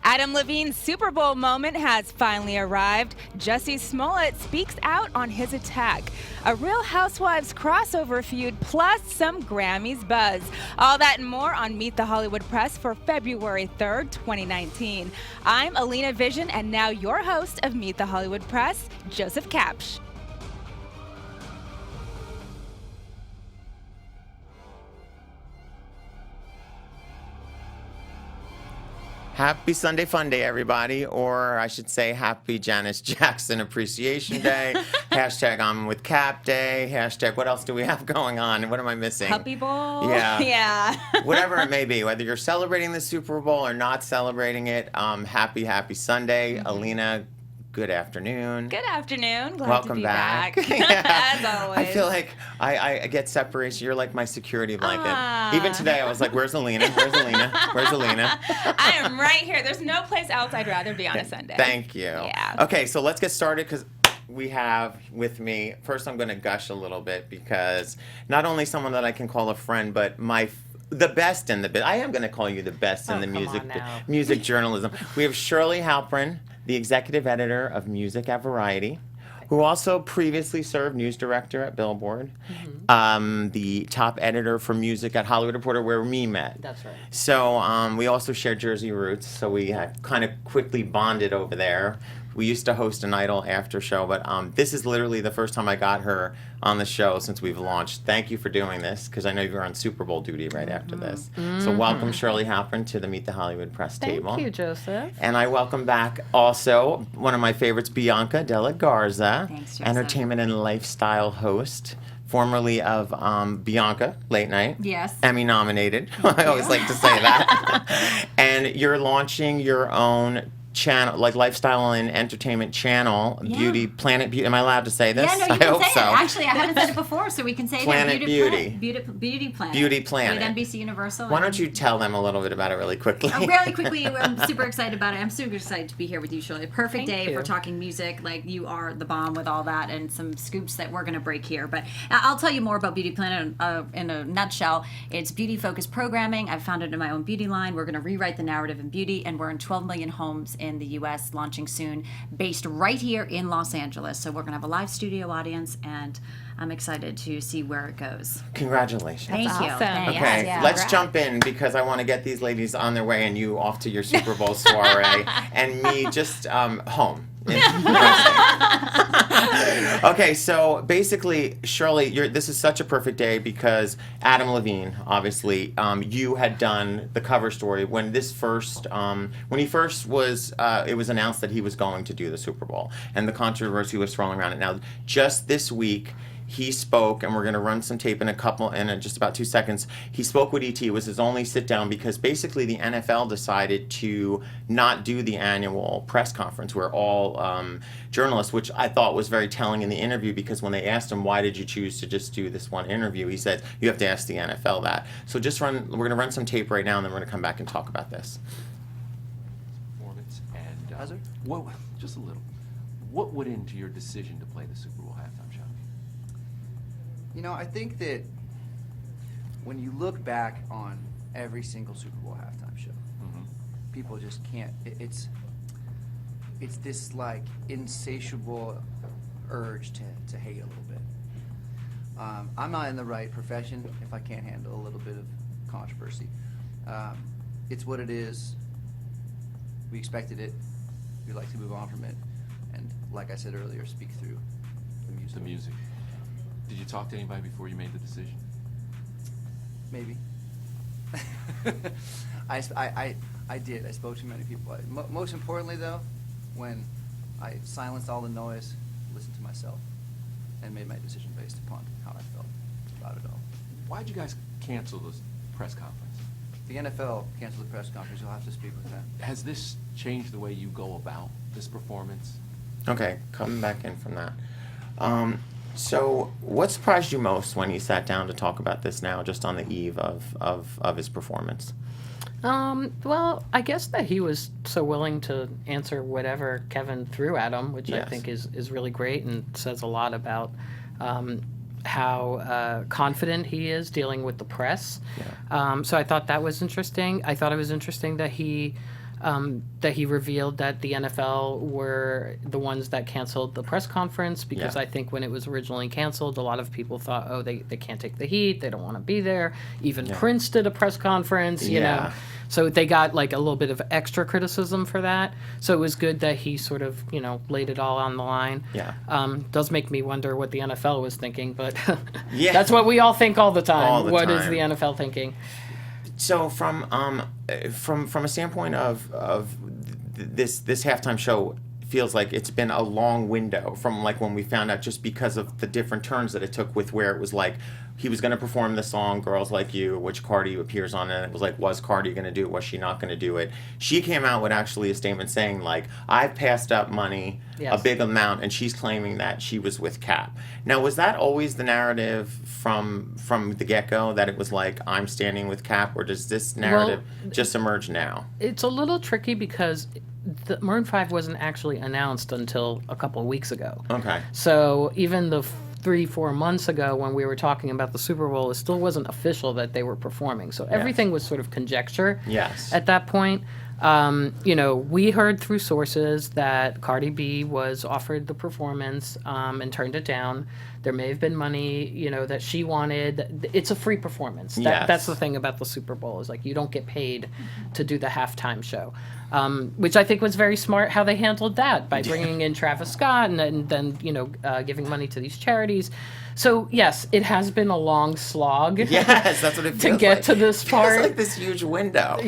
Adam Levine's Super Bowl moment has finally arrived. Jussie Smollett speaks out on his attack. A Real Housewives crossover feud plus some Grammys buzz. All that and more on Meet the Hollywood Press for February 3rd, 2019. I'm Alina Vission, and now your host of Meet the Hollywood Press, Joseph Kapsch. Happy Sunday Fun Day, everybody, or I should say Happy Janice Jackson Appreciation Day, hashtag I'm with Cap Day, hashtag what else do we have going on? What am I missing? Puppy Bowl? Yeah. Whatever it may be, whether you're celebrating the Super Bowl or not celebrating it, happy Sunday. Mm-hmm. Alina, good afternoon. Good afternoon. Glad Welcome to be back. As always. I feel like I get separation. You're like my security blanket. Even today, I was like, where's Alina? Where's Alina? Where's Alina? I am right here. There's no place else I'd rather be on a Sunday. Thank you. Yeah. Okay, so let's get started because we have with me, first I'm going to gush a little bit because not only someone that I can call a friend, but the best in the bit. I am going to call you the best in the music journalism. We have Shirley Halperin, the executive editor of Music at Variety, who also previously served news director at Billboard, the top editor for music at Hollywood Reporter, where we met. That's right. So we also share Jersey roots, so we had kind of quickly bonded over there. We used to host an Idol after show, but this is literally the first time I got her on the show since we've launched. Thank you for doing this, because I know you're on Super Bowl duty right after this. So welcome, Shirley Halperin, to the Meet the Hollywood Press table. Thank you, Joseph. And I welcome back also one of my favorites, Bianca Della Garza, Thanks, Joseph. entertainment and lifestyle host, formerly of Bianca Late Night. Yes. Emmy nominated. I always like to say that. And you're launching your own channel, like lifestyle and entertainment channel, Beauty Planet Beauty. Am I allowed to say this? Yeah, no, you I can hope say so. it. Actually, I haven't said it before, so we can say Planet it. Beauty. Beauty Planet. Beauty Planet. With NBC Universal. Why don't you tell them a little bit about it really quickly? Really quickly, I'm super excited about it. I'm super excited to be here with you, Shirley. Perfect day for talking music. Like, you are the bomb with all that and some scoops that we're going to break here. But I'll tell you more about Beauty Planet in a nutshell. It's beauty-focused programming. I've founded in my own beauty line. We're going to rewrite the narrative in beauty, and we're in 12 million homes in the U.S., launching soon, based right here in Los Angeles. So we're going to have a live studio audience, and I'm excited to see where it goes. Congratulations. Thank you. awesome. Thanks. Okay, Yeah. let's jump in because I want to get these ladies on their way and you off to your Super Bowl soiree and me just home. Okay, so basically, Shirley, this is such a perfect day because Adam Levine, obviously, you had done the cover story when this first, when he first was, it was announced that he was going to do the Super Bowl, and the controversy was swirling around it. Now, just this week, he spoke, and we're going to run some tape in just about 2 seconds. He spoke with ET. It was his only sit down because basically the NFL decided to not do the annual press conference where all journalists, which I thought was very telling in the interview because when they asked him, why did you choose to just do this one interview? He said, you have to ask the NFL that. So we're going to run some tape right now and then we're going to come back and talk about this. Performance and just a little. What went into your decision to play the Super Bowl halftime show? You know, I think that when you look back on every single Super Bowl halftime show, people just can't. It's this like insatiable urge to hate a little bit. I'm not in the right profession if I can't handle a little bit of controversy. It's what it is. We expected it. We like to move on from it, and like I said earlier, speak through the music. The music. Did you talk to anybody before you made the decision? Maybe. I did. I spoke to many people. Most importantly, though, when I silenced all the noise, listened to myself, and made my decision based upon how I felt about it all. Why'd you guys cancel the press conference? The NFL canceled the press conference. You'll have to speak with them. Has this changed the way you go about this performance? Okay, coming back in from that. So what surprised you most when he sat down to talk about this now, just on the eve of his performance? Well, I guess that he was so willing to answer whatever Keven threw at him, which Yes. I think is really great and says a lot about how confident he is dealing with the press. Yeah. So I thought that was interesting. I thought it was interesting that he that he revealed that the NFL were the ones that canceled the press conference because I think when it was originally canceled, a lot of people thought, oh, they can't take the heat, they don't want to be there. Even Prince did a press conference, you know. So they got like a little bit of extra criticism for that. So it was good that he sort of, you know, laid it all on the line. Does make me wonder what the NFL was thinking, but that's what we all think all the time. What is the NFL thinking? So from a standpoint of this halftime show, feels like it's been a long window from like when we found out, just because of the different turns that it took with where it was like he was going to perform the song Girls Like You, which Cardi appears on, and it was like, was Cardi going to do it? Was she not going to do it? She came out with actually a statement saying like, I've passed up money, a big amount, and she's claiming that she was with Cap. Now, was that always the narrative from the get-go, that it was like, I'm standing with Cap, or does this narrative just emerge now? It's a little tricky because the Maroon 5 wasn't actually announced until a couple of weeks ago. Okay. So even the 3-4 months ago when we were talking about the Super Bowl, it still wasn't official that they were performing. So everything was sort of conjecture at that point. You know, we heard through sources that Cardi B was offered the performance and turned it down. There may have been money, you know, that she wanted. It's a free performance. That's the thing about the Super Bowl, is like you don't get paid to do the halftime show, which I think was very smart how they handled that by bringing in Travis Scott and then, you know, giving money to these charities. So, yes, it has been a long slog. Yes, that's what it feels to get like. to this part. It's like this huge window.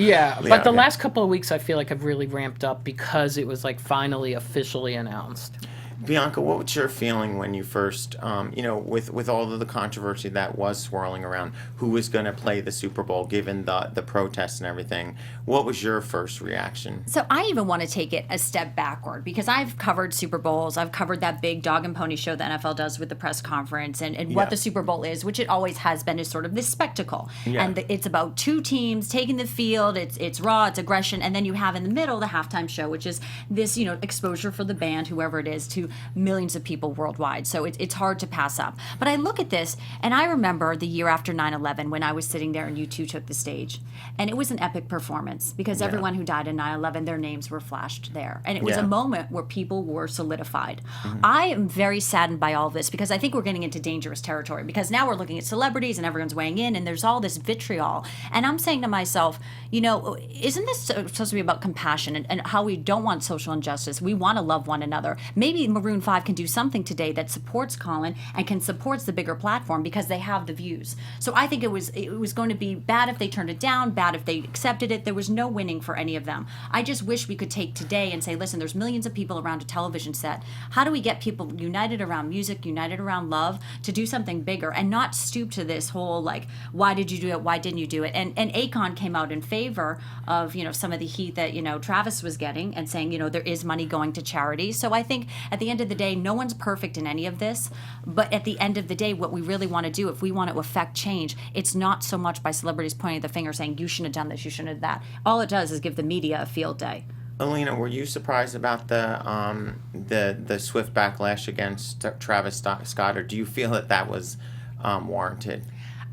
But the last couple of weeks I feel like have really ramped up because it was like finally officially announced. Bianca, what was your feeling when you first, you know, with all of the controversy that was swirling around who was going to play the Super Bowl, given the protests and everything? What was your first reaction? So I even want to take it a step backward, because I've covered Super Bowls. I've covered that big dog and pony show the NFL does with the press conference, and what the Super Bowl is, which it always has been, is sort of this spectacle. And it's about two teams taking the field. It's raw, it's aggression, and then you have in the middle the halftime show, which is this, you know, exposure for the band, whoever it is, to millions of people worldwide. So it's hard to pass up. But I look at this, and I remember the year after 9/11 when I was sitting there and U2 took the stage. And it was an epic performance, because everyone who died in 9/11, their names were flashed there. And it was a moment where people were solidified. I am very saddened by all this, because I think we're getting into dangerous territory, because now we're looking at celebrities and everyone's weighing in, and there's all this vitriol. And I'm saying to myself, you know, isn't this supposed to be about compassion and how we don't want social injustice? We want to love one another. Maybe Maroon 5 can do something today that supports Colin and can supports the bigger platform, because they have the views. So I think it was going to be bad if they turned it down, bad if they accepted it. There was no winning for any of them. I just wish we could take today and say, listen, there's millions of people around a television set. How do we get people united around music, united around love, to do something bigger and not stoop to this whole, like, why did you do it? Why didn't you do it? And Akon came out in favor of, you know, some of the heat that, you know, Travis was getting, and saying, you know, there is money going to charity. So I think at the end of the day, no one's perfect in any of this. But at the end of the day, what we really want to do, if we want to affect change, it's not so much by celebrities pointing the finger saying, you shouldn't have done this, you shouldn't have done that. All it does is give the media a field day. Alina, were you surprised about the swift backlash against Travis Scott, or do you feel that was warranted?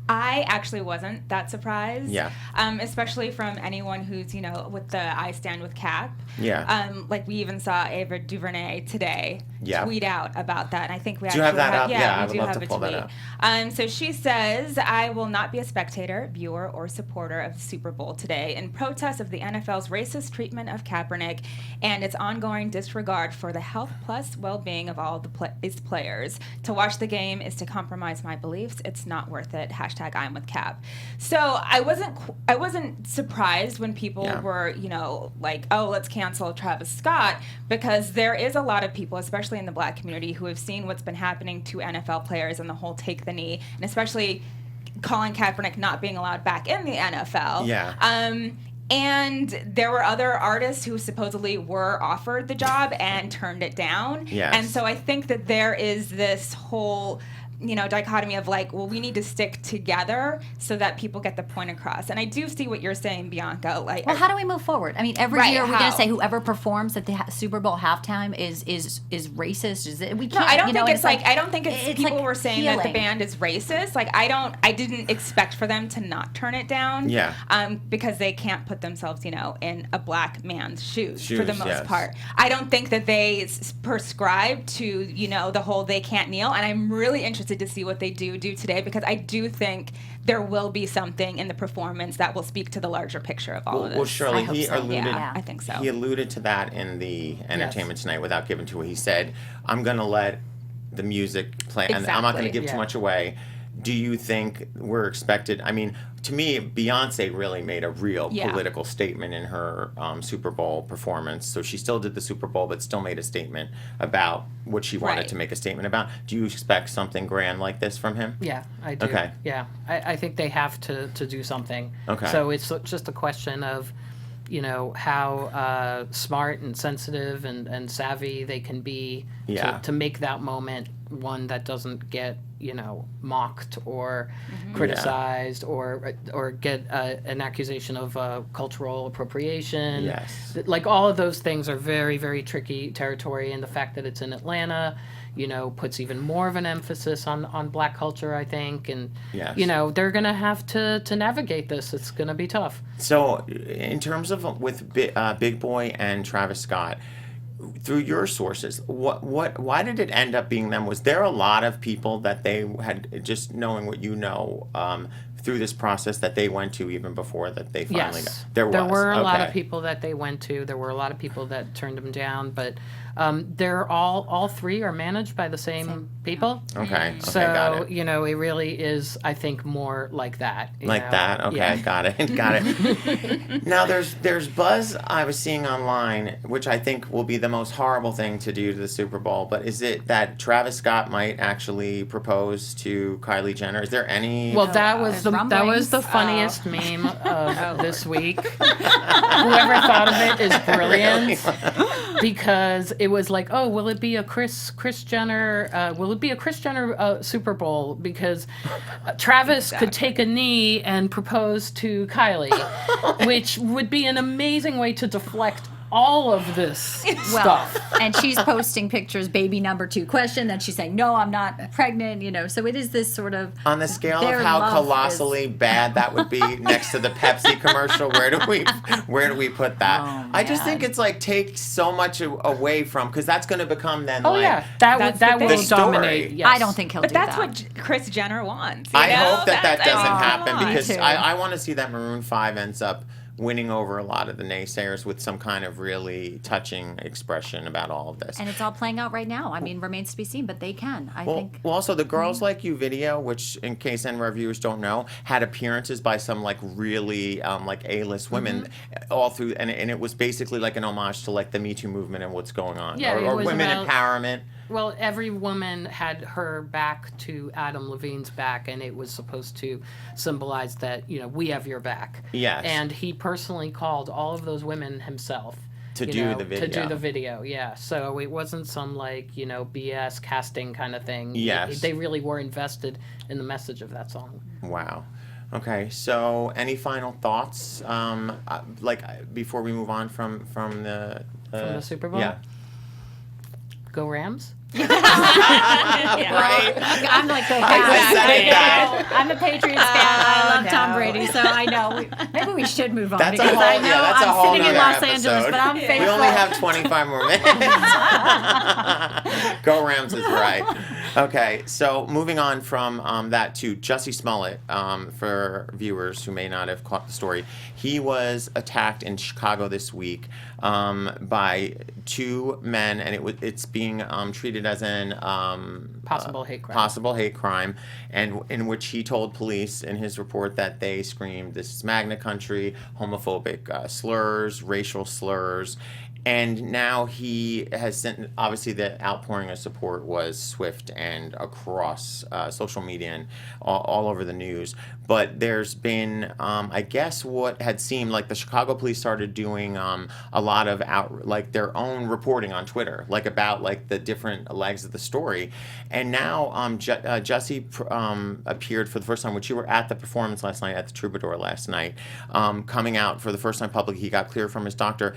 I actually wasn't that surprised. Yeah. Especially from anyone who's, you know, with the I stand with Cap. Yeah. Like we even saw Ava DuVernay today tweet out about that, and I think we do actually you have that up? Yeah, I we would do love have to a pull tweet. that up. So she says, I will not be a spectator, viewer, or supporter of the Super Bowl today in protest of the NFL's racist treatment of Kaepernick and its ongoing disregard for the health plus well-being of all its players. To watch the game is to compromise my beliefs. It's not worth it. #I'm with Cap. So I wasn't surprised when people were, you know, like, oh, let's cancel Travis Scott, because there is a lot of people, especially in the Black community, who have seen what's been happening to NFL players and the whole take the knee, and especially Colin Kaepernick not being allowed back in the NFL. Yeah. And there were other artists who supposedly were offered the job and turned it down. Yes. And so I think that there is this whole dichotomy of like, well, we need to stick together so that people get the point across. And I do see what you're saying, Bianca. Like, well, how do we move forward? I mean, every Right, year we're going how? to say whoever performs at the Super Bowl halftime is racist. Is it? We No, can't. I don't you know, think it's like, I don't think it's people like were saying that the healing. band is racist. Like, I didn't expect for them to not turn it down. Yeah. Because they can't put themselves, in a black man's shoes for the most yes. part. I don't think that they prescribe to, the whole they can't kneel. And I'm really interested to see what they do today, because I do think there will be something in the performance that will speak to the larger picture of all of this. Well, Shirley, I hope he so. alluded. Yeah, I think so. He alluded to that in the Entertainment Tonight without giving to it. He said, "I'm going to let the music play, and I'm not going to Exactly. give too much away." Do you think we're expected? I mean, to me, Beyonce really made a real political statement in her Super Bowl performance. So she still did the Super Bowl, but still made a statement about what she wanted Right. to make a statement about. Do you expect something grand like this from him? Yeah, I do. Okay. Yeah, I think they have to do something. Okay. So it's just a question of, how smart and sensitive and savvy they can be to make that moment one that doesn't get, mocked or criticized or get an accusation of cultural appropriation. Yes. Like, all of those things are very, very tricky territory, and the fact that it's in Atlanta, puts even more of an emphasis on black culture, I think, and Yes. they're gonna have to navigate this. It's gonna be tough. So, in terms of with Big Boy and Travis Scott, through your sources, why did it end up being them? Was there a lot of people that they had, just knowing what through this process, that they went to even before that they finally Yes, got? there were a lot of Okay. people that they went to. There were a lot of people that turned them down, but they're all three are managed by the same people. Okay. So Got it. it really is, I think, more like that. Like that. Okay, Yeah. got it. Now there's buzz I was seeing online, which I think will be the most horrible thing to do to the Super Bowl. But is it that Travis Scott might actually propose to Kylie Jenner? Is there any? Well, that was rumblings. the funniest meme of this week. Whoever thought of it is brilliant, because it was like, oh, will it be a Kris Jenner? Will it be a Kris Jenner Super Bowl? Because Travis could take a knee and propose to Kylie, which would be an amazing way to deflect all of this stuff. And she's posting pictures, baby number 2 question. Then she's saying, no, I'm not pregnant. So it is this sort of. On the scale their of how love colossally bad that would be next to the Pepsi commercial, where do we put that? Oh, I just man. think it's like take so much away from, because that's going to become then Oh like yeah, that the will thing. dominate. Yes. I don't think he'll But do that's that. what Kris Jenner wants. I hope that That's doesn't what happen, she wants. because Me too. I want to see that Maroon 5 ends up winning over a lot of the naysayers with some kind of really touching expression about all of this. And it's all playing out right now. I mean, remains to be seen, but they can. I think. Well, also the Girls Like You video, which, in case any of our viewers don't know, had appearances by some like really like A-list women all through, and it was basically like an homage to like the Me Too movement and what's going on, Yeah, it or was women about- empowerment. Well, every woman had her back to Adam Levine's back, and it was supposed to symbolize that, we have your back. Yes. And he personally called all of those women himself. To you do know, the To video. do the video, yeah. So it wasn't some BS casting kind of thing. Yes. They really were invested in the message of that song. Wow. Okay, so any final thoughts, before we move on from the Super Bowl? Yeah. Go Rams? Right. I'm like, I second that. I'm a Patriots fan. I love Tom Brady, so I know. Maybe we should move on, That's a because whole- I know yeah, that's a I'm whole sitting in nother Los Angeles, episode. but I'm faithful. We only have 25 more minutes. Go Rams is right. Okay, so moving on from that to Jussie Smollett, for viewers who may not have caught the story. He was attacked in Chicago this week by 2 men, and it's being treated as an Possible hate crime. Possible hate crime, and in which he told police in his report that they screamed, "This is Magna Country," homophobic slurs, racial slurs. And now he has sent, obviously the outpouring of support was swift and across social media and all over the news. But there's been, I guess, what had seemed like the Chicago police started doing a lot of like their own reporting on Twitter, like about like the different legs of the story. And now Jussie appeared for the first time, which you were at the performance last night at the Troubadour last night, coming out for the first time public. He got cleared from his doctor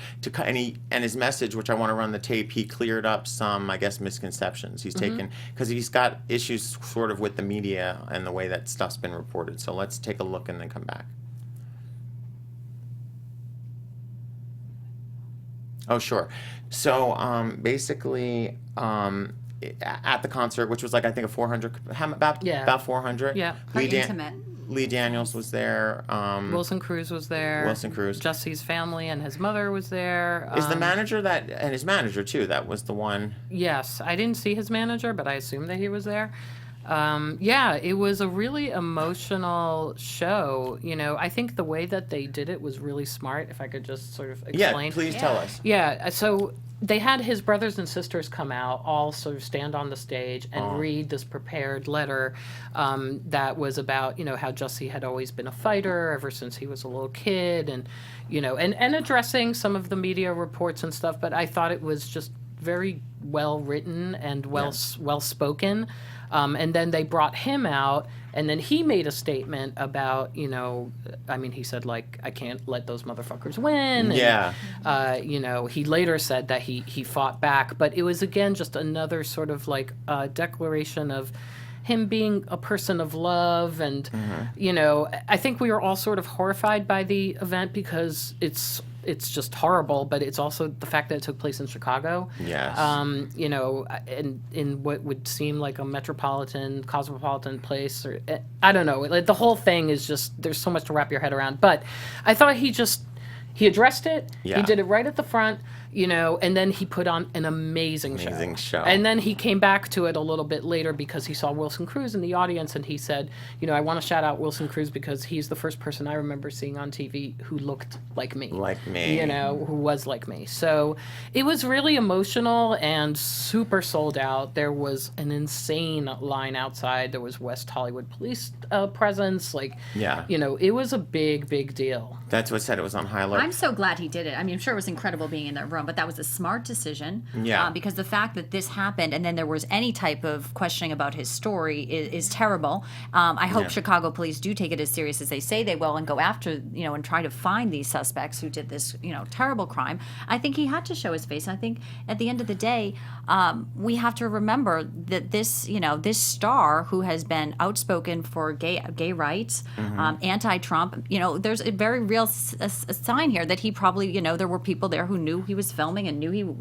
and his message, which I want to run the tape, he cleared up some, I guess, misconceptions. He's taken, because he's got issues sort of with the media and the way that stuff's been reported. So let's take a look and then come back. Oh, sure. So basically, at the concert, which was like, I think a 400, about 400. Yeah. Quite intimate. Lee Daniels was there. Wilson Cruz was there. Wilson Cruz. Jussie's family and his mother was there. Is the manager and his manager too, that was the one? Yes. I didn't see his manager, but I assumed that he was there. Yeah, it was a really emotional show. You know, I think the way that they did it was really smart, if I could just sort of explain. Yeah, please tell us. Yeah, so they had his brothers and sisters come out, all sort of stand on the stage and read this prepared letter that was about, you know, how Jussie had always been a fighter ever since he was a little kid, and, you know, and addressing some of the media reports and stuff. But I thought it was just very well written and well spoken. And then they brought him out, and then he made a statement about, you know, I mean, he said, like, I can't let those motherfuckers win. Yeah. And, you know, he later said that he fought back. But it was, again, just another sort of, like, declaration of him being a person of love. And, you know, I think we were all sort of horrified by the event because it's just horrible, but it's also the fact that it took place in Chicago. Yes. You know, in what would seem like a metropolitan, cosmopolitan place, or I don't know. Like, the whole thing is just, there's so much to wrap your head around. But I thought he addressed it. Yeah. He did it right at the front, you know, and then he put on an amazing show. And then he came back to it a little bit later because he saw Wilson Cruz in the audience, and he said, you know, I want to shout out Wilson Cruz because he's the first person I remember seeing on TV who looked like me. Like me. You know, who was like me. So it was really emotional and super sold out. There was an insane line outside. There was West Hollywood police presence. Like, you know, it was a big, big deal. That's what said it was on high alert. I'm so glad he did it. I mean, I'm sure it was incredible being in that room, but that was a smart decision. Yeah. Because the fact that this happened and then there was any type of questioning about his story is terrible. I hope Chicago police do take it as serious as they say they will and go after, you know, and try to find these suspects who did this, you know, terrible crime. I think he had to show his face. I think at the end of the day, we have to remember that this, you know, this star who has been outspoken for gay rights, anti-Trump, you know, there's a very real a sign here that he probably, you know, there were people there who knew he was filming and knew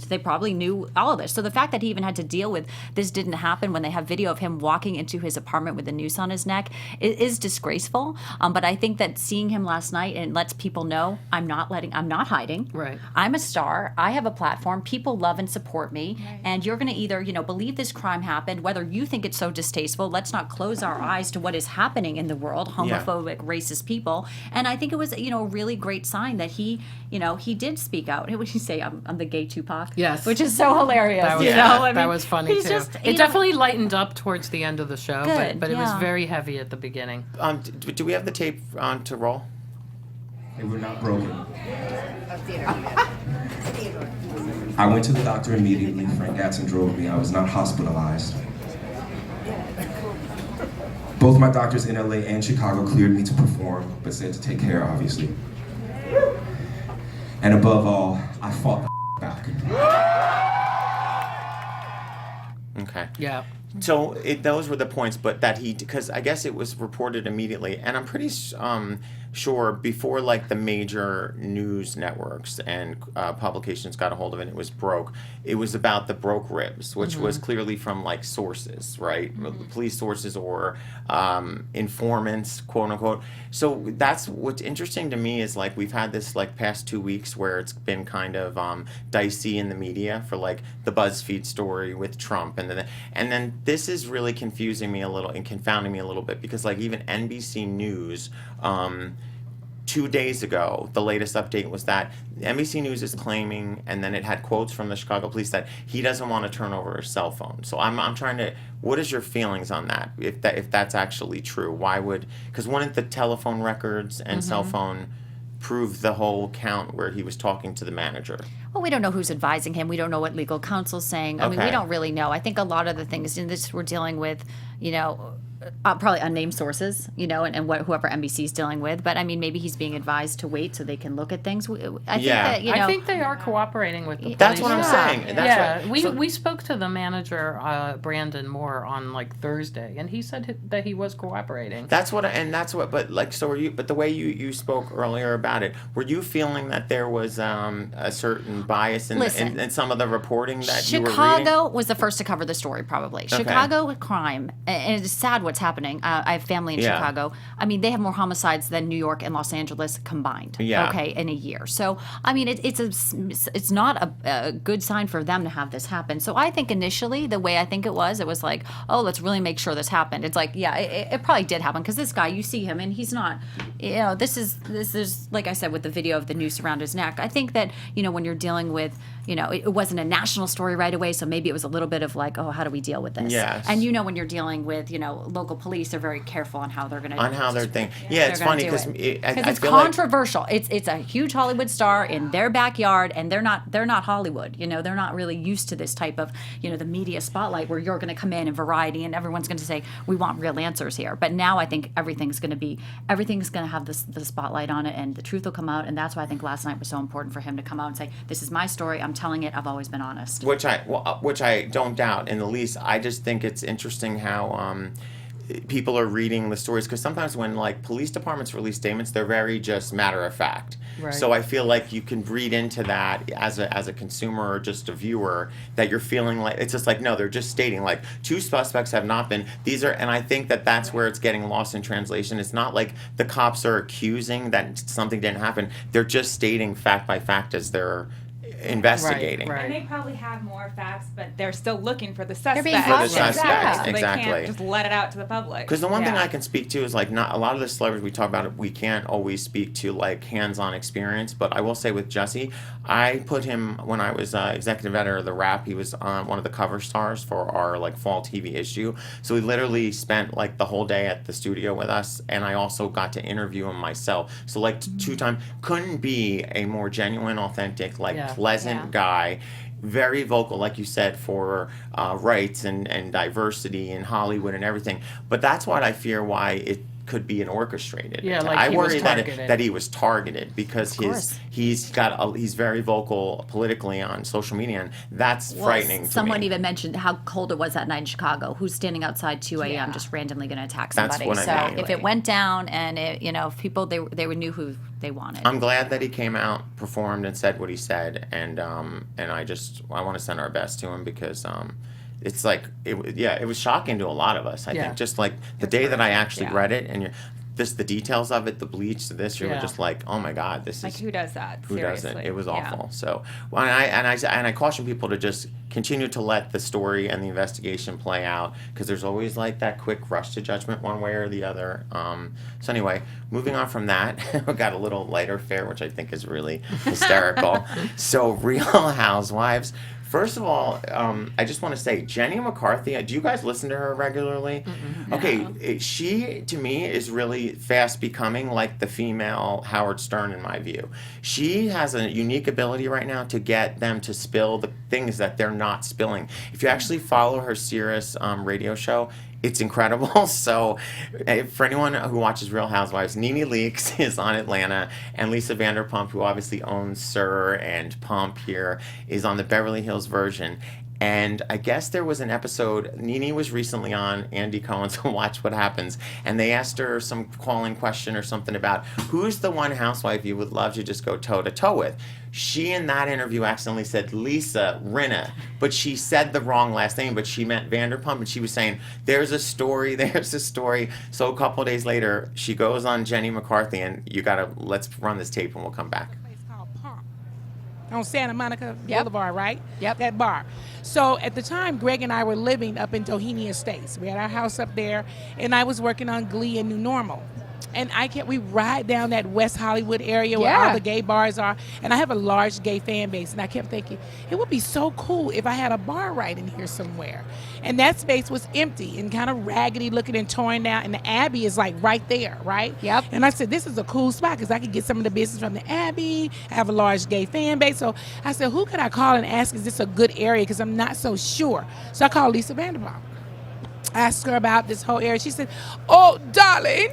they probably knew all of this. So the fact that he even had to deal with this didn't happen when they have video of him walking into his apartment with a noose on his neck is disgraceful. But I think that seeing him last night and lets people know I'm not hiding. Right. I'm a star. I have a platform. People love and support me. Right. And you're going to either, you know, believe this crime happened, whether you think it's so distasteful. Let's not close our eyes to what is happening in the world, homophobic, racist people. And I think it was, you know, a really great sign that he, you know, he did speak out. What did he say? I'm the gay Tupac. Yes. Which is so hilarious. That was, you know? I mean, that was funny too. It definitely lightened up towards the end of the show, but it was very heavy at the beginning. Do we have the tape on to roll? They were not broken. I went to the doctor immediately. Frank Gatson drove me. I was not hospitalized. Both my doctors in LA and Chicago cleared me to perform, but said to take care, obviously. And above all, I fought the back. Okay. Yeah. So those were the points, but that because I guess it was reported immediately, and I'm pretty sure before like the major news networks and publications got a hold of it, it was broke. It was about the broke ribs, which was clearly from like sources, right? Police sources or informants, quote unquote. So that's what's interesting to me is like we've had this like past 2 weeks where it's been kind of dicey in the media for like the BuzzFeed story with Trump, and then this is really confusing me a little and confounding me a little bit because like even NBC News 2 days ago, the latest update was that NBC News is claiming, and then it had quotes from the Chicago police, that he doesn't want to turn over his cell phone. So I'm trying to, what is your feelings on that? If that's actually true, why would, because wouldn't the telephone records and cell phone prove the whole count where he was talking to the manager? Well, we don't know who's advising him. We don't know what legal counsel's saying. I mean, we don't really know. I think a lot of the things in this we're dealing with, probably unnamed sources, and whoever NBC's dealing with. But I mean, maybe he's being advised to wait so they can look at things. I think they are cooperating with the police. That's what I'm saying. That's we spoke to the manager, Brandon Moore, on like Thursday, and he said that he was cooperating. But were you? But the way you spoke earlier about it, were you feeling that there was a certain bias in some of the reporting that you were reading? Chicago was the first to cover the story, probably. Okay. Chicago crime, and it's sad what's happening. I have family in Chicago. I mean, they have more homicides than New York and Los Angeles combined. Yeah. Okay, in a year. So I mean, it's not a good sign for them to have this happen. So I think initially the way I think it was like, oh, let's really make sure this happened. It's like, yeah, it probably did happen because this guy, you see him and he's not. This is like I said with the video of the noose around his neck. I think that when you're dealing with it wasn't a national story right away, so maybe it was a little bit of like, oh, how do we deal with this? Yes. And when you're dealing with local police, they're very careful on how they're going to it's funny because it's controversial. It's a huge Hollywood star in their backyard, and they're not Hollywood. They're not really used to this type of the media spotlight where you're going to come in and Variety and everyone's going to say we want real answers here. But now I think everything's going to have the spotlight on it, and the truth will come out. And that's why I think last night was so important for him to come out and say, this is my story. I'm telling it. I've always been honest. Which I don't doubt in the least. I just think it's interesting how people are reading the stories, because sometimes when police departments release statements, they're very just matter of fact. Right. So I feel like you can read into that as a consumer or just a viewer, that you're feeling like it's just like, no, they're just stating 2 suspects have not been. And I think that's where it's getting lost in translation. It's not like the cops are accusing that something didn't happen. They're just stating fact by fact as they're investigating. Right. And they probably have more facts, but they're still looking for the suspects. For the suspects, exactly. They can't just let it out to the public. Because the one thing I can speak to is not a lot of the celebrities we talk about, we can't always speak to hands-on experience. But I will say with Jussie, I put him when I was executive editor of TheWrap. He was one of the cover stars for our fall TV issue. So he literally spent the whole day at the studio with us, and I also got to interview him myself. So 2 times, couldn't be a more genuine, authentic, pleasant guy, very vocal, like you said, for rights and diversity in Hollywood and everything. But that's what I fear why it could be an orchestrated. Yeah, I worry that he was targeted because he's very vocal politically on social media, and that's frightening to me. Someone even mentioned how cold it was that night in Chicago. Who's standing outside 2 a.m. just randomly going to attack somebody? That's what I mean. If it went down and if people they knew who they wanted. I'm glad that he came out, performed, and said what he said, and I want to send our best to him because it's it was shocking to a lot of us. I think just the day that I actually read it, and the details of it, the bleach to this, you're just oh my God, this is who does that? Who Seriously. does it? It was awful. So, I caution people to just continue to let the story and the investigation play out, because there's always that quick rush to judgment one way or the other. So anyway, moving on from that, we got a little lighter fare, which I think is really hysterical. So, Real Housewives. First of all, I just want to say, Jenny McCarthy, do you guys listen to her regularly? Mm-hmm. Okay, she, to me, is really fast becoming the female Howard Stern, in my view. She has a unique ability right now to get them to spill the things that they're not spilling. If you actually follow her Sirius radio show, it's incredible. So for anyone who watches Real Housewives, NeNe Leakes is on Atlanta, and Lisa Vanderpump, who obviously owns Sir and Pump here, is on the Beverly Hills version. And I guess there was an episode, NeNe was recently on Andy Cohen's Watch What Happens, and they asked her some calling question or something about who's the one housewife you would love to just go toe-to-toe with. She, in that interview, accidentally said Lisa Rinna, but she said the wrong last name, but she meant Vanderpump, and she was saying, there's a story. So a couple of days later, she goes on Jenny McCarthy, and let's run this tape, and we'll come back. On Santa Monica Boulevard, right? Yep. That bar. So at the time, Greg and I were living up in Doheny Estates. We had our house up there, and I was working on Glee and New Normal. And we ride down that West Hollywood area where all the gay bars are. And I have a large gay fan base. And I kept thinking, it would be so cool if I had a bar right in here somewhere. And that space was empty and kind of raggedy looking and torn down. And the Abbey is like right there, right? Yep. And I said, this is a cool spot because I could get some of the business from the Abbey. I have a large gay fan base. So I said, who could I call and ask, is this a good area? Because I'm not so sure. So I called Lisa Vanderpump. Asked her about this whole area. She said, oh, darling,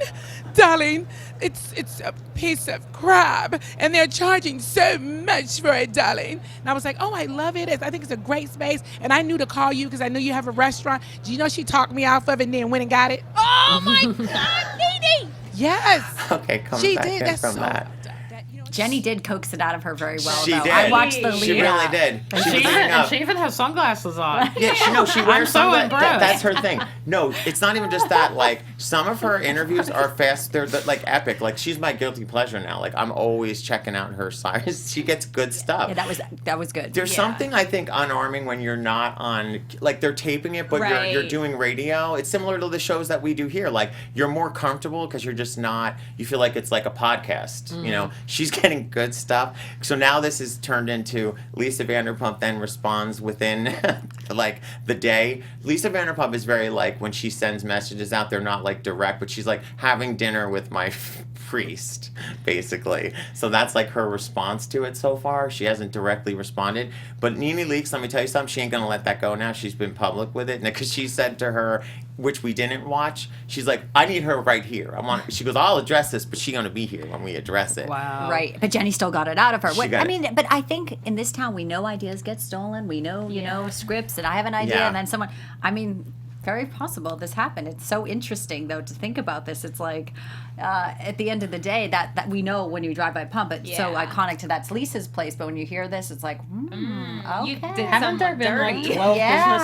it's a piece of crap, and they're charging so much for it, darling. And I was like, oh, I love it. I think it's a great space, and I knew to call you because I knew you have a restaurant. Do you know she talked me off of it and then went and got it? Oh, my God, NeNe! Yes. Okay, come back in from that. Jenny did coax it out of her very well. She though. did. I watched the lead. She really did. She even has sunglasses on. Yeah, she wears sunglasses. Impressed. That's her thing. No, it's not even just that. Like, some of her interviews are fast. They're like epic. Like, she's my guilty pleasure now. Like, I'm always checking out her size. She gets good stuff. Yeah, that was good. There's something I think unarming when you're not on, like, they're taping it, but you're doing radio. It's similar to the shows that we do here. Like, you're more comfortable because you're just not. You feel like it's like a podcast. You know, she's getting good stuff. So now this is turned into Lisa Vanderpump then responds within like the day. Lisa Vanderpump is very like when she sends messages out, they're not like direct, but she's like having dinner with my priest, basically. So that's like her response to it so far. She hasn't directly responded. But NeNe Leakes, let me tell you something, she ain't gonna let that go now. She's been public with it. Because she said to her, which we didn't watch, she's like, I need her right here. She goes, I'll address this, but she's gonna be here when we address it. Wow. Right. But Jenny still got it out of her. But I think in this town we know ideas get stolen. We know, you know, scripts, and I have an idea and then someone, very possible this happened. It's so interesting, though, to think about this. It's like, at the end of the day, that we know when you drive by Pump, it's so iconic to that's Lisa's place. But when you hear this, it's like, okay. Haven't there been like 12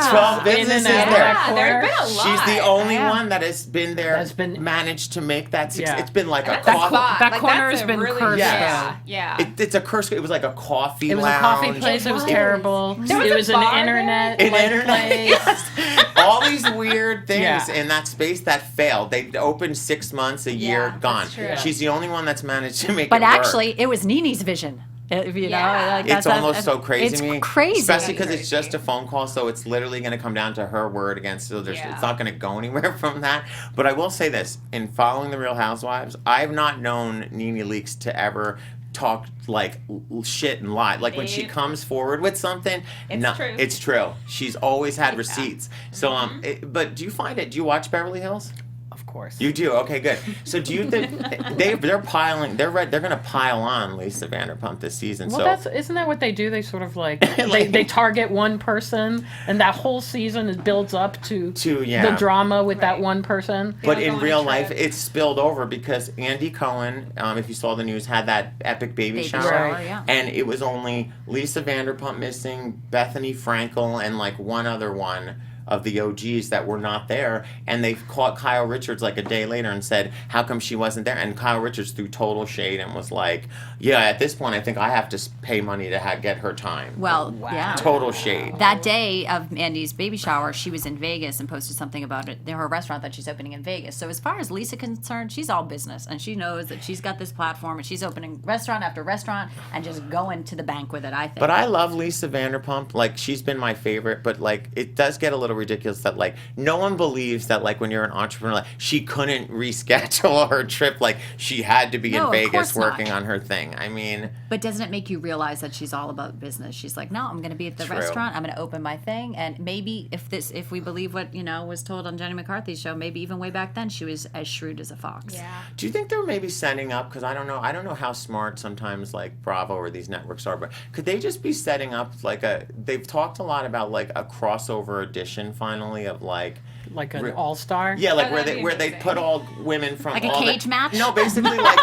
12 businesses there. There have been a lot. She's the only one that has been there, managed to make that success. It's been like a coffee. That corner has been cursed. Yeah. It's a curse. It was like a coffee lounge. It was a coffee place. It was terrible. It was an internet. Yes. All these weird things in that space that failed. They opened 6 months, a year, gone. She's the only one that's managed to make it work. But actually, it was NeNe's vision. You know, like it's almost so crazy to me. It's crazy. Especially because it's just a phone call, so it's literally going to come down to her word against it. It's not going to go anywhere from that. But I will say this. In following The Real Housewives, I've not known NeNe Leakes to ever talk like shit and lie. Like when she comes forward with something, it's true. She's always had receipts. So but do you find it? Do you watch Beverly Hills? Of course. You do. Okay, good. So do you think they're piling? They're going to pile on Lisa Vanderpump this season. Well, isn't that what they do? They sort of like they target one person, and that whole season builds up to the drama with that one person. But in real life, it's spilled over because Andy Cohen, if you saw the news, had that epic baby shower, and it was only Lisa Vanderpump missing, Bethany Frankel, and like one other one of the OGs that were not there, and they caught Kyle Richards like a day later and said, how come she wasn't there? And Kyle Richards threw total shade and was like, yeah, at this point I think I have to pay money to get her time. Well, total shade. That day of Andy's baby shower, she was in Vegas and posted something about it, her restaurant that she's opening in Vegas. So as far as Lisa concerned, she's all business, and she knows that she's got this platform and she's opening restaurant after restaurant and just going to the bank with it, I think. But I love Lisa Vanderpump. Like, she's been my favorite, but like it does get a little ridiculous that like no one believes that like when you're an entrepreneur, like, she couldn't reschedule her trip. Like, she had to be in Vegas working on her thing. I mean, but doesn't it make you realize that she's all about business? She's like, no, I'm going to be at the restaurant, I'm going to open my thing, and maybe if we believe what was told on Jenny McCarthy's show, maybe even way back then she was as shrewd as a fox. Do you think they're maybe setting up, because I don't know how smart sometimes like Bravo or these networks are, but could they just be setting up like they've talked a lot about like a crossover edition finally of like an all-star? Yeah, like where they put all women from like a cage match? No, basically like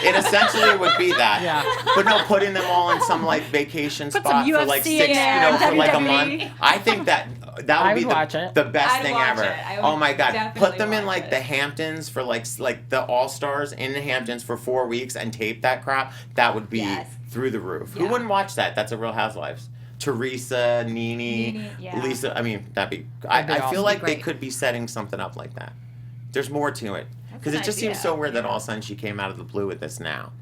it essentially would be that. Yeah. But no, putting them all in some like vacation spot for like six, for like a month. I think that would be the best thing ever. Oh my God. Put them in like the Hamptons for like the All-Stars in the Hamptons for 4 weeks and tape that crap. That would be through the roof. Who wouldn't watch that? That's a Real Housewives. Teresa, NeNe, Lisa. I mean, I feel like they could be setting something up like that. There's more to it. Because it just seems so weird that all of a sudden she came out of the blue with this now.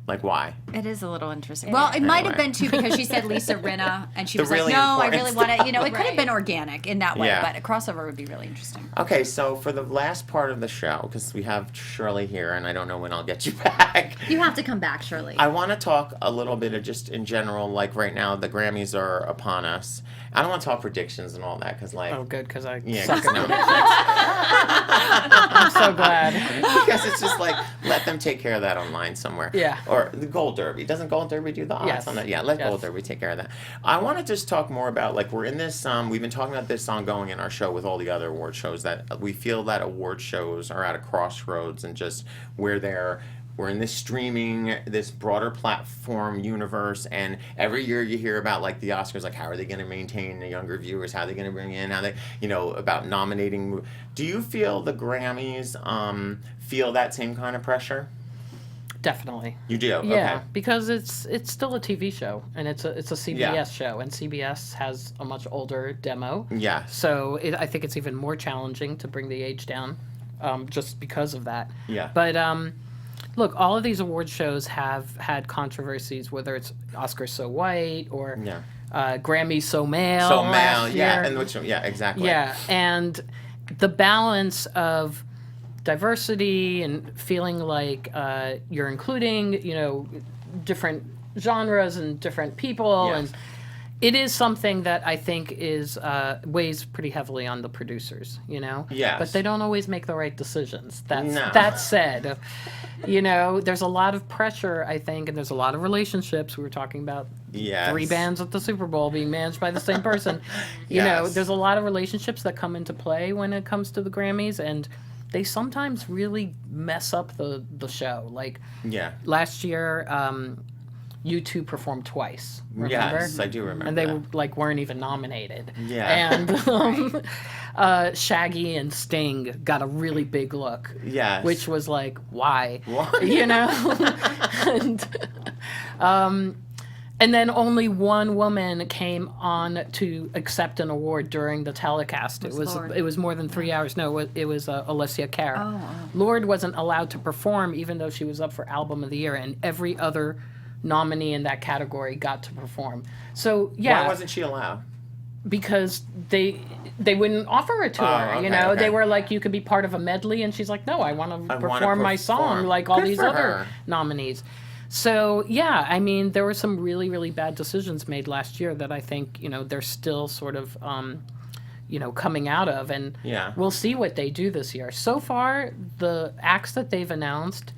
Like, why? It is a little interesting. Well, it might have been, too, because she said Lisa Rinna, and she was like, no, I really want to, it could have been organic in that way, but a crossover would be really interesting. Okay, so for the last part of the show, because we have Shirley here, and I don't know when I'll get you back. You have to come back, Shirley. I want to talk a little bit of just in general, like right now, the Grammys are upon us. I don't want to talk predictions and all that, because like... Oh, good, because I suck at predictions. I'm so glad. Because it's just like, let them take care of that online somewhere. Yeah. Or the Gold Derby. Doesn't Gold Derby do the odds on that? Yeah, let Gold Derby take care of that. I want to just talk more about, like, we're in this, we've been talking about this ongoing in our show with all the other award shows, that we feel that award shows are at a crossroads and just where we're in this streaming, this broader platform universe, and every year you hear about, like, the Oscars, like, how are they going to maintain the younger viewers, how are they going to bring in, how they, about nominating. Do you feel the Grammys feel that same kind of pressure? Definitely. You do? Yeah, okay. Because it's still a TV show, and it's a CBS show, and CBS has a much older demo. Yeah. So I think it's even more challenging to bring the age down, just because of that. Yeah. But look, all of these award shows have had controversies, whether it's Oscar So White or Grammy So Male. So Male, yeah, and exactly. Yeah, and the balance of diversity and feeling like you're including, different genres and different people, and it is something that I think is weighs pretty heavily on the producers, Yes. But they don't always make the right decisions. That said, there's a lot of pressure, I think, and there's a lot of relationships. We were talking about 3 bands at the Super Bowl being managed by the same person. There's a lot of relationships that come into play when it comes to the Grammys, and they sometimes really mess up the show. Like last year, U2 performed twice. Remember? Yes, I do remember. And they weren't even nominated. Yeah. And Shaggy and Sting got a really big look. Yes. Which was like, why? What? And then only one woman came on to accept an award during the telecast. It was more than 3 hours. No, it was Alessia Cara. Lorde wasn't allowed to perform, even though she was up for Album of the Year, and every other nominee in that category got to perform. So why wasn't she allowed? Because they wouldn't offer it to her. Okay. They were like, you could be part of a medley, and she's like, no, I want to perform my song like all these other nominees. So, I mean, there were some really, really bad decisions made last year that I think, they're still sort of, coming out of. And we'll see what they do this year. So far, the acts that they've announced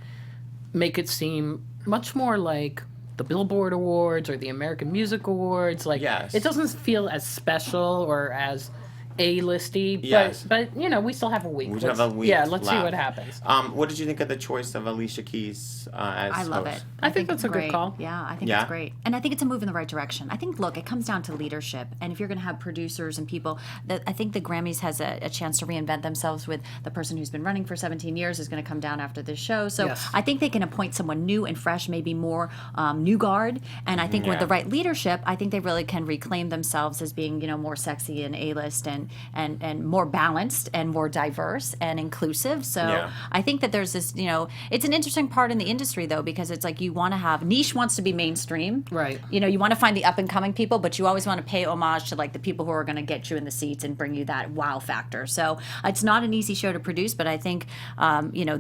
make it seem much more like the Billboard Awards or the American Music Awards. Like, it doesn't feel as special or as A-listy, but we still have a week. Let's see what happens. What did you think of the choice of Alicia Keys as I love host? it. I think that's a good call. Yeah, I think it's great. And I think it's a move in the right direction. I think, look, it comes down to leadership. And if you're going to have producers and people, I think the Grammys has a chance to reinvent themselves with the person who's been running for 17 years is going to come down after this show. So I think they can appoint someone new and fresh, maybe more new guard. And I think with the right leadership, I think they really can reclaim themselves as being, more sexy and A-list and more balanced and more diverse and inclusive. So I think that there's this, it's an interesting part in the industry, though, because it's like you want to have, niche wants to be mainstream. Right. You want to find the up-and-coming people, but you always want to pay homage to, like, the people who are going to get you in the seats and bring you that wow factor. So it's not an easy show to produce, but I think,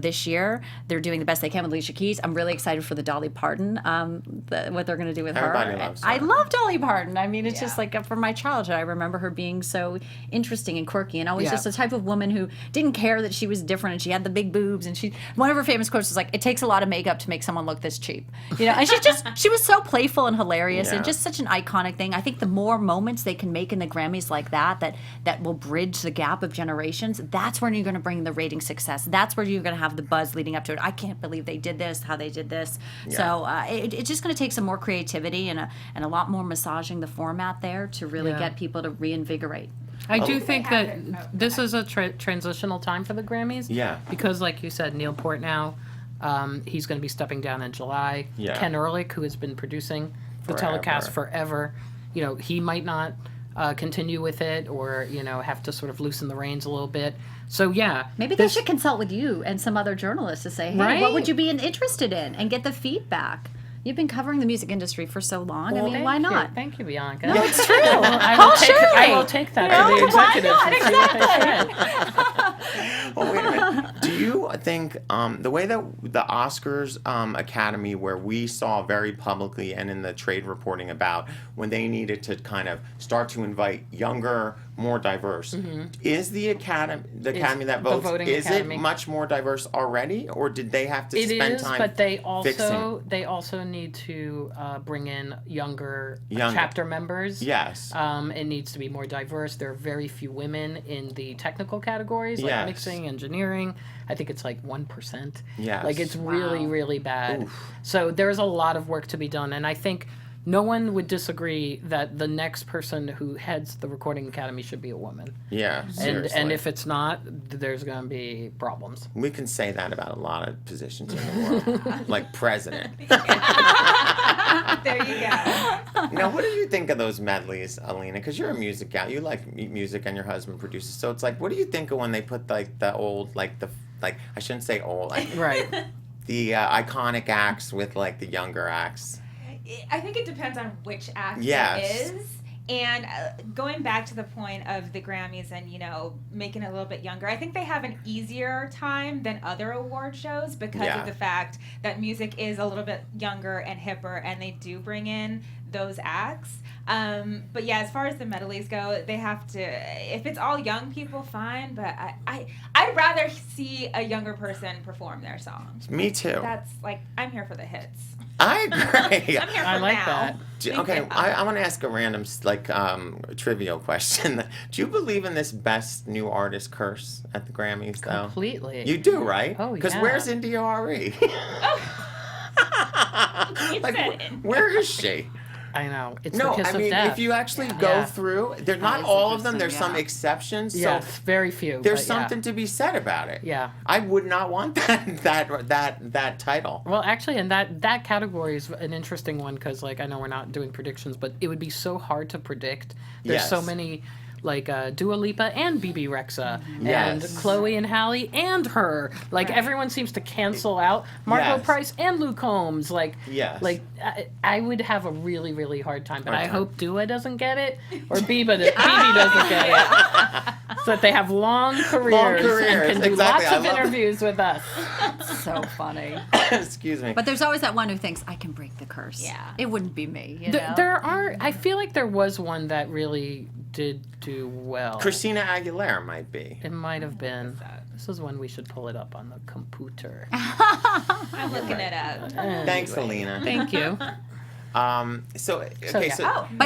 this year they're doing the best they can with Alicia Keys. I'm really excited for the Dolly Parton, what they're going to do with Everybody her. loves her. I love Dolly Parton. I mean, it's just like from my childhood, I remember her being so interesting and quirky and always just the type of woman who didn't care that she was different and she had the big boobs, and one of her famous quotes was like, it takes a lot of makeup to make someone look this cheap, and she was so playful and hilarious and just such an iconic thing. I think the more moments they can make in the Grammys like that will bridge the gap of generations, that's when you're going to bring the rating success. That's where you're going to have the buzz leading up to it. I can't believe they did this, how they did this. So it's just going to take some more creativity and a lot more massaging the format there to really get people to reinvigorate. I do think that this is a transitional time for the Grammys. Yeah. Because, like you said, Neil Portnow, he's going to be stepping down in July. Yeah. Ken Ehrlich, who has been producing the telecast forever, he might not continue with it or, have to sort of loosen the reins a little bit. So, yeah. Maybe they should consult with you and some other journalists to say, hey, what would you be interested in? And get the feedback. You've been covering the music industry for so long. Well, why not? Thank you, Bianca. No, it's true. I will take that to the executives and see what they say. Well, wait a minute. Do you think the way that the Oscars Academy, where we saw very publicly and in the trade reporting about when they needed to kind of start to invite younger, more diverse, is the academy that votes, is it much more diverse already, or did they have to spend time but they fixing? They also need to bring in younger chapter members. Yes. It needs to be more diverse. There are very few women in the technical categories, like mixing, engineering. I think it's like 1%. Yes. Like it's really, really bad. Oof. So there's a lot of work to be done, and I think no one would disagree that the next person who heads the Recording Academy should be a woman. Yeah, seriously. And if it's not, there's going to be problems. We can say that about a lot of positions in the world, like president. There you go. Now, what do you think of those medleys, Alina? Because you're a music gal. You like music, and your husband produces. So it's like, what do you think of when they put like the old, I shouldn't say old, right, the iconic acts with like the younger acts? I think it depends on which act it is. And going back to the point of the Grammys and, making it a little bit younger, I think they have an easier time than other award shows because of the fact that music is a little bit younger and hipper, and they do bring in those acts. But yeah, as far as the medleys go, they have to, if it's all young people, fine, but I'd rather see a younger person perform their songs. Me too. That's I'm here for the hits. I agree. I'm here for I like now. that. Okay, I want to ask a random trivial question. Do you believe in this Best New Artist curse at the Grammys, though? Completely. You do, right? Oh, yeah. Because where's India Ari? Oh. Where is she? I know. It's the kiss of death. No, if you actually go through, they're not all of them. There's some exceptions. Yes, so very few. There's something to be said about it. Yeah. I would not want that title. Well, actually, and that category is an interesting one because, I know we're not doing predictions, but it would be so hard to predict. There's so many. Dua Lipa and BB Rexa and Chloe and Halle and her. Everyone seems to cancel out Margot Price and Luke Combs. I would have a really, really hard time. But I hope Dua doesn't get it or BB doesn't get it. So that they have long careers and can do lots of interviews with us. So funny. Excuse me. But there's always that one who thinks, I can break the curse. Yeah. It wouldn't be me. I feel like there was one that really did do well. Christina Aguilera might be. It might have been. This is when we should pull it up on the computer. I'm looking it up. Thanks, Alina. Thank you. But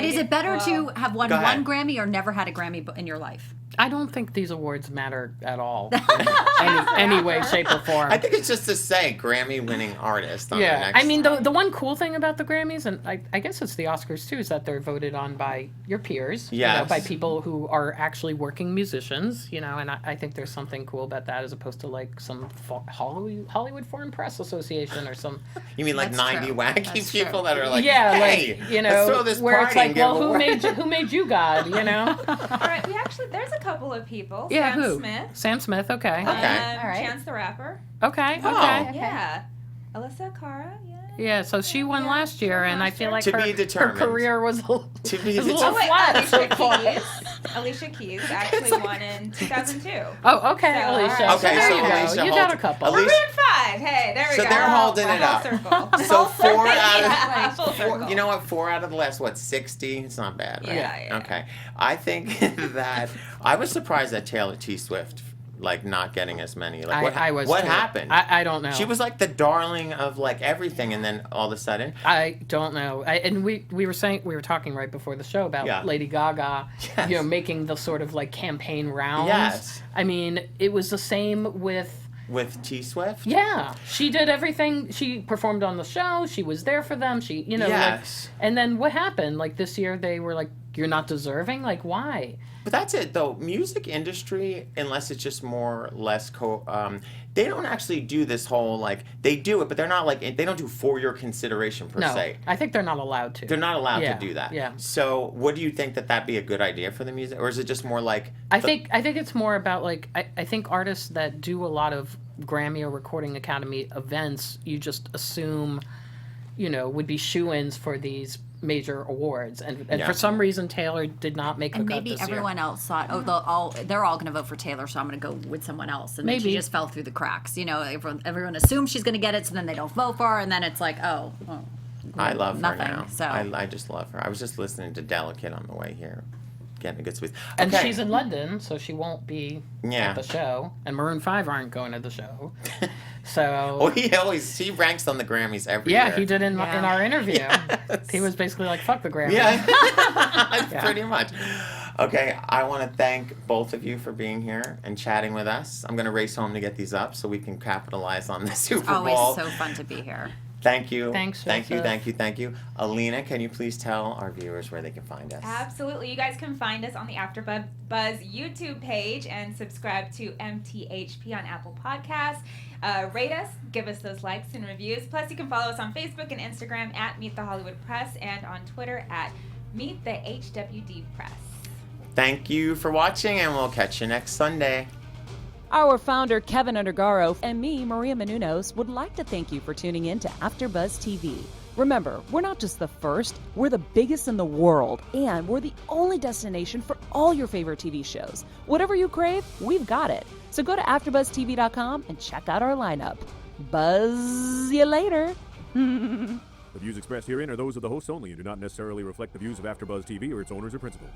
is it better to have won one Grammy or never had a Grammy in your life? I don't think these awards matter at all in any way, shape, or form. I think it's just to say Grammy-winning artist. On I mean, the one cool thing about the Grammys, and I guess it's the Oscars too, is that they're voted on by your peers, by people who are actually working musicians, and I think there's something cool about that as opposed to some Hollywood Foreign Press Association or some. You mean 90 wacky people that are hey, let's throw this where party it's who made you God, All right, there's a couple of people. Yeah, Sam who? Smith. Sam Smith, okay. All right. Chance the Rapper. Okay. Yeah. Alyssa Cara, Yeah, so she won last year, and I feel like her career was a little flat so far. Alicia Keys actually won in 2002. Oh, okay, so, Alicia. Right. Okay, so Alicia you got a couple. Maroon 5. Hey, there we go. So they're holding it up. Circle. So 4 out of circle. you know what? 4 out of the last 60? It's not bad, right? Yeah. Okay. I think that I was surprised that Taylor T. Swift not getting as many. I was what too. happened? I don't know. She was the darling of everything, and then all of a sudden I don't know. And we were talking right before the show about Lady Gaga, making the sort of campaign rounds. Yes. I mean, it was the same with T. Swift. Yeah, she did everything. She performed on the show. She was there for them. She, Yes. and then what happened? This year they were you're not deserving? Like, why? But that's it, though. Music industry, unless it's just more or less they don't actually do this whole, like, they do it, but they're not, like, they don't do for your consideration, per se. I think they're not allowed to. They're not allowed to do that. Yeah. So what do you think that'd be a good idea for the music? Or is it just more like... I think it's more about, like, I think artists that do a lot of Grammy or Recording Academy events, you just assume, you know, would be shoo-ins for these major awards, and for some reason Taylor did not make the cut this year. And maybe everyone else thought, they're all going to vote for Taylor, so I'm going to go with someone else, and then she just fell through the cracks. You know, everyone assumes she's going to get it, so then they don't vote for her, and then it's like, I love nothing, her now. So I just love her. I was just listening to Delicate on the way here, getting a good squeeze. Okay. And she's in London, so she won't be at the show, and Maroon 5 aren't going to the show. So well, he ranks on the Grammys every year. Yeah, he did in our interview. Yes. He was basically like, fuck the Grammys. Yeah, pretty much. Okay, I want to thank both of you for being here and chatting with us. I'm going to race home to get these up so we can capitalize on the Super Bowl. Always so fun to be here. Thank you. Thanks, thank you. Alina, can you please tell our viewers where they can find us? Absolutely. You guys can find us on the AfterBuzz YouTube page and subscribe to MTHP on Apple Podcasts. Rate us, give us those likes and reviews. Plus, you can follow us on Facebook and Instagram at Meet the Hollywood Press and on Twitter at Meet the HWD Press. Thank you for watching, and we'll catch you next Sunday. Our founder, Keven Undergaro, and me, Maria Menounos, would like to thank you for tuning in to AfterBuzzTV. Remember, we're not just the first, we're the biggest in the world, and we're the only destination for all your favorite TV shows. Whatever you crave, we've got it. So go to AfterBuzzTV.com and check out our lineup. Buzz you later. The views expressed herein are those of the hosts only and do not necessarily reflect the views of AfterBuzzTV or its owners or principals.